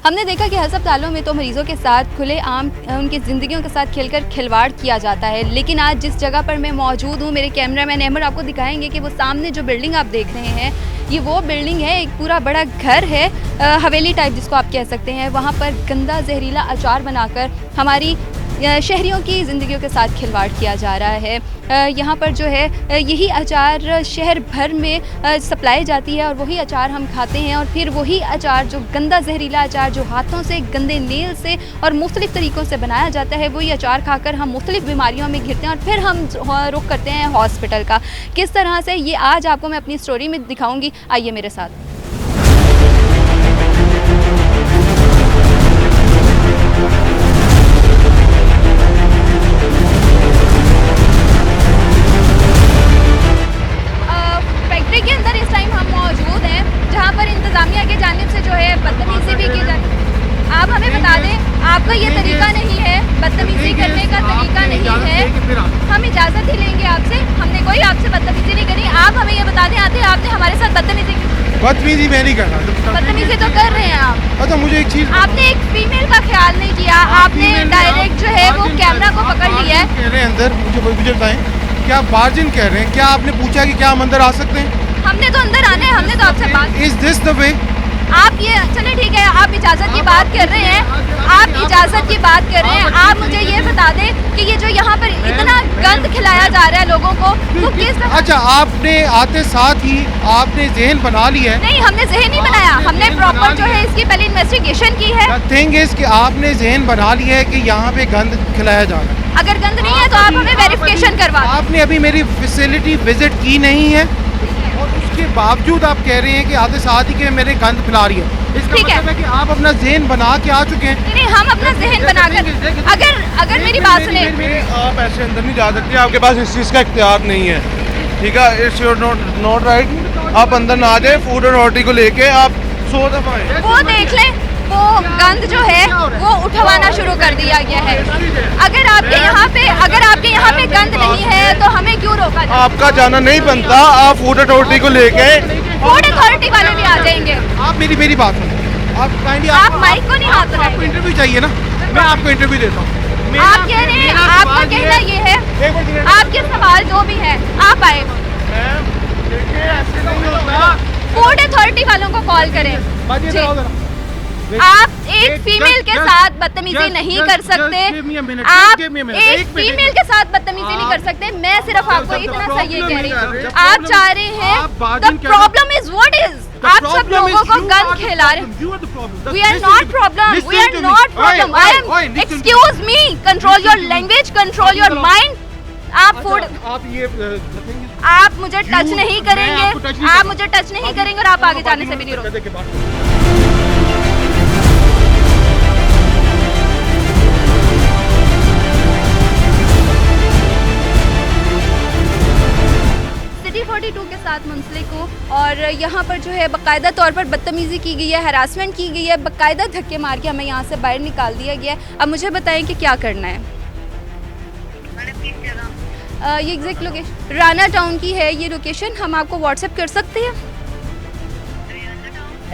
हमने देखा कि अस्पतालों में तो मरीजों के साथ खुलेआम उनकी ज़िंदगियों के साथ खेलकर खिलवाड़ किया जाता है, लेकिन आज जिस जगह पर मैं मौजूद हूँ, मेरे कैमरामैन अहमद आपको दिखाएंगे कि वो सामने जो बिल्डिंग आप देख रहे हैं, ये वो बिल्डिंग है, एक पूरा बड़ा घर है, हवेली टाइप जिसको आप कह सकते हैं। वहाँ पर गंदा जहरीला अचार बनाकर हमारी शहरियों की ज़िंदगियों के साथ खिलवाड़ किया जा रहा है। यहाँ पर जो है यही अचार शहर भर में सप्लाई जाती है और वही अचार हम खाते हैं और फिर वही अचार जो गंदा जहरीला अचार जो हाथों से गंदे नेल से और मुख्तलिफ़ तरीक़ों से बनाया जाता है, वही अचार खाकर हम मुख्तलिफ़ बीमारियों में घिरते हैं और फिर हम रुख करते हैं हॉस्पिटल का। किस तरह से ये आज आपको मैं अपनी स्टोरी में दिखाऊँगी, आइए मेरे साथ। के अंदर इस टाइम हम मौजूद हैं जहां पर इंतज़ामिया की जानिब से जो है बदतमीज़ी भी की जाती है। आप हमें बता दें, आपका ये तरीका नहीं है, बदतमीज़ी करने का तरीका नहीं है। हम इजाज़त ही लेंगे आपसे, हमने कोई आपसे बदतमीज़ी नहीं करी। आप हमें ये बता दें, आते आपने हमारे साथ बदतमीज़ी की? बदतमीज़ी मैं नहीं कर रहा। बदतमीज़ी तो कर रहे हैं आप। अच्छा, मुझे एक चीज़, आपने एक फीमेल का ख्याल नहीं किया, आपने डायरेक्ट जो है वो कैमरा को पकड़ लिया है। कह रहे हैं अंदर, मुझे बताएं, क्या बार्जिन कह रहे हैं? क्या आपने पूछा कि क्या हम अंदर आ सकते हैं? हमने तो अंदर आना है, हमने तो आपसे बात। Is this the way? आप ये चले ठीक है, आप इजाज़त की बात कर रहे हैं, आप इजाज़त की बात कर रहे हैं। आप मुझे ये बता दें कि ये जो यहाँ पर इतना गंद खिलाया जा रहा है लोगों को, वो किस तरह? अच्छा, आपने आते साथ ही आपने जहन बना लिया है? नहीं, हमने जहन नहीं बनाया, हमने प्रॉपर जो है इसकी पहले इन्वेस्टिगेशन की है। थिंग इज कि आपने जहन बना लिया है कि यहाँ पे गंद खिलाया जा रहा है। अगर गंद नहीं है तो आप हमें वेरिफिकेशन करवा दें। आपने अभी मेरी फैसिलिटी विजिट की नहीं है और उसके बावजूद आप कह रहे हैं कि आते साथ ही कि मेरे गंद फैला रही है। इसका मतलब है कि आप अपना जहन बना के आ चुके हैं। नहीं, हम अपना जहन बनाकर अगर मेरी बात सुने, आप ऐसे अंदर नहीं जा सकते, आपके पास इस चीज़ का इख्तियार नहीं है, ठीक है? It's your not right. आप अंदर ना आ जाए, फूड अथॉरिटी को लेके आप 100 दफ़ा आए। वो देख लें, वो गंद जो है वो उठवाना शुरू कर दिया गया है। अगर आपके यहाँ पे गंद नहीं है तो हमें क्यों रोका जाए? आपका जाना नहीं बनता, आप फूड अथॉरिटी को लेके। फूड अथॉरिटी वाले भी आ जाएंगे। आप मेरी बात सुनो, आप माइक को नहीं हाथ लगाएं। आपको इंटरव्यू चाहिए ना, मैं आपको इंटरव्यू देता हूँ। आप कह रहे हैं, आपका कहना ये है, आपके सवाल जो भी है आप आए, फूड अथॉरिटी वालों को कॉल करें। आप एक फीमेल के साथ बदतमीजी नहीं कर सकते, आप एक फीमेल के साथ बदतमीजी नहीं कर सकते। मैं सिर्फ आपको इतना सा ये कह रही हूँ, आप चाह रहे हैं, the problem is what is, आप सब लोगों को गन खिला रहे हैं। We are not problem, we are not problem. I am, excuse me, control your language, control your mind. आप फूड, आप मुझे टच नहीं करेंगे, आप मुझे टच नहीं करेंगे और आप आगे जाने से भी नहीं रोकेंगे। सिटी 42 के साथ मुंसलिक हूँ और यहाँ पर जो है बाकायदा तौर पर बदतमीज़ी की गई है, हरासमेंट की गई है, बाकायदा धक्के मार के हमें यहाँ से बाहर निकाल दिया गया है। अब मुझे बताएं कि क्या करना है। ये एग्जैक्ट लोकेशन राना टाउन की है, ये लोकेशन हम आपको व्हाट्सएप कर सकते हैं।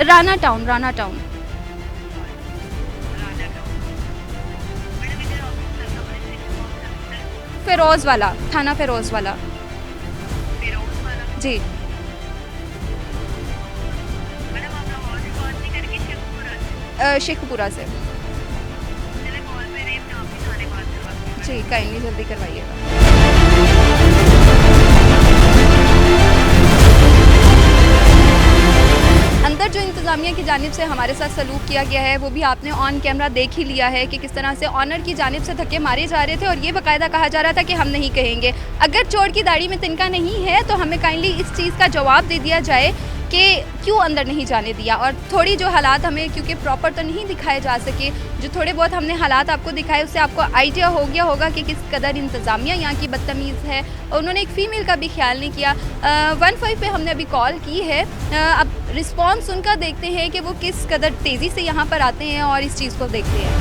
राना टाउन फिरोज वाला, थाना फिरोज वाला जी। शेखपुरा से जी, काइंडली जल्दी करवाइएगा। अंदर जो इंतज़ामिया की जानिब से हमारे साथ सलूक किया गया है वो भी आपने ऑन कैमरा देख ही लिया है कि किस तरह से ऑनर की जानिब से धक्के मारे जा रहे थे और ये बाकायदा कहा जा रहा था कि हम नहीं कहेंगे। अगर चोर की दाढ़ी में तिनका नहीं है तो हमें काइंडली इस चीज़ का जवाब दे दिया जाए कि क्यों अंदर नहीं जाने दिया। और थोड़ी जो हालात हमें, क्योंकि प्रॉपर तो नहीं दिखाए जा सके, जो थोड़े बहुत हमने हालात आपको दिखाए उससे आपको आइडिया हो गया होगा कि किस कदर इंतज़ामिया यहाँ की बदतमीज़ है। उन्होंने एक फ़ीमेल का भी ख्याल नहीं किया। 15 पे हमने अभी कॉल की है, अब रिस्पॉन्स उनका देखते हैं कि वो किस कदर तेज़ी से यहाँ पर आते हैं और इस चीज़ को देखते हैं।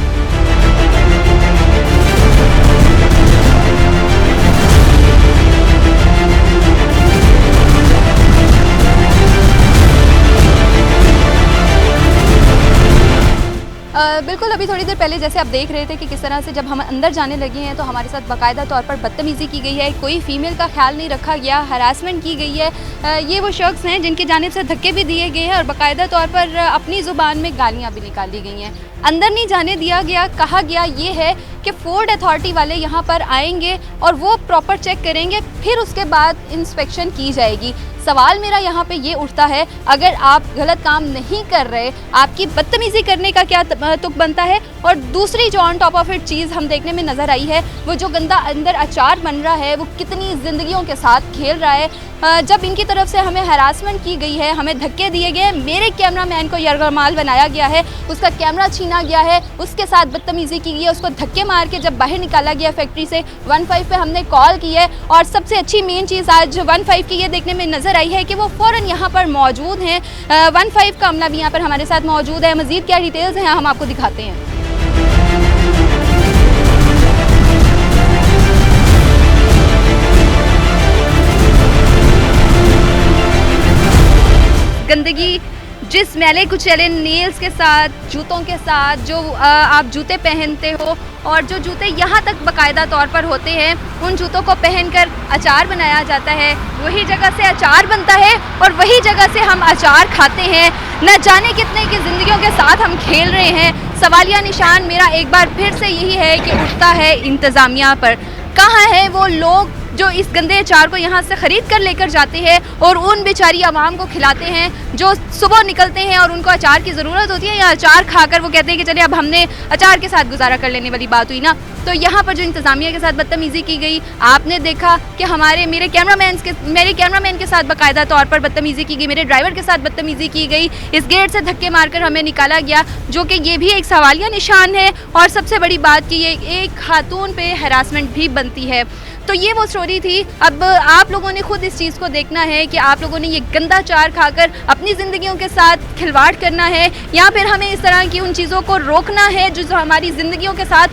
बिल्कुल, अभी थोड़ी देर पहले जैसे आप देख रहे थे कि किस तरह से जब हम अंदर जाने लगे हैं तो हमारे साथ बाकायदा तौर पर बदतमीज़ी की गई है, कोई फ़ीमेल का ख्याल नहीं रखा गया, हरासमेंट की गई है। ये वो शख्स हैं जिनकी जानिब से धक्के भी दिए गए हैं और बाकायदा तौर पर अपनी ज़ुबान में गालियाँ भी निकाली गई हैं। अंदर नहीं जाने दिया गया, कहा गया ये है कि फूड अथॉरिटी वाले यहाँ पर आएंगे और वो प्रॉपर चेक करेंगे, फिर उसके बाद इंस्पेक्शन की जाएगी। सवाल मेरा यहाँ पे ये उठता है, अगर आप गलत काम नहीं कर रहे, आपकी बदतमीज़ी करने का क्या तुक बनता है? और दूसरी जो ऑन टॉप ऑफ इट चीज़ हम देखने में नज़र आई है, वो जो गंदा अंदर अचार बन रहा है, वो कितनी ज़िंदगियों के साथ खेल रहा है। जब इनकी तरफ से हमें हरासमेंट की गई है, हमें धक्के दिए गए, मेरे कैमरामैन को यरगमाल बनाया गया है, उसका कैमरा छीना गया है, उसके साथ बदतमीज़ी की गई है, उसको धक्के मार के जब बाहर निकाला गया फैक्ट्री से, 15 पे हमने कॉल की है। और सबसे अच्छी मेन चीज़ आज 15 की ये देखने में नज़र आई है कि वो फ़ौरन यहाँ पर मौजूद हैं। 15 का अमला भी यहाँ पर हमारे साथ मौजूद है। मज़ीद क्या डिटेल्स हैं हम आपको दिखाते हैं। गंदगी, जिस मैले कुचैले नेल्स के साथ, जूतों के साथ जो आप जूते पहनते हो और जो जूते यहाँ तक बाकायदा तौर पर होते हैं, उन जूतों को पहनकर अचार बनाया जाता है, वही जगह से अचार बनता है और वही जगह से हम अचार खाते हैं। न जाने कितने की ज़िंदगियों के साथ हम खेल रहे हैं। सवालिया निशान मेरा एक बार फिर से यही है कि उठता है इंतज़ामिया पर। कहाँ है वो लोग जो इस गंदे अचार को यहाँ से ख़रीद कर लेकर जाते हैं और उन बेचारी आवाम को खिलाते हैं, जो सुबह निकलते हैं और उनको अचार की ज़रूरत होती है, या अचार खाकर वो कहते हैं कि चलिए अब हमने अचार के साथ गुजारा कर लेने वाली बात हुई ना। तो यहाँ पर जो इंतज़ामिया के साथ बदतमीज़ी की गई, आपने देखा कि मेरे कैमरामैन के साथ बाकायदा तौर पर बदतमीज़ी की गई, मेरे ड्राइवर के साथ बदतमीज़ी की गई, इस गेट से धक्के मारकर हमें निकाला गया, जो कि ये भी एक सवालिया निशान है। और सबसे बड़ी बात कि ये एक खातून पे हरासमेंट भी बनती है। तो ये वो स्टोरी थी। अब आप लोगों ने खुद इस चीज़ को देखना है कि आप लोगों ने ये गंदा अचार खाकर अपनी ज़िंदगियों के साथ खिलवाड़ करना है, या फिर हमें इस तरह की उन चीज़ों को रोकना है जो हमारी ज़िंदगियों के साथ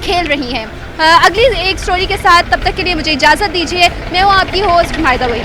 खेल रही हैं। अगली एक स्टोरी के साथ, तब तक के लिए मुझे इजाज़त दीजिए। मैं हूँ आपकी होस्ट माहिदा वहीद।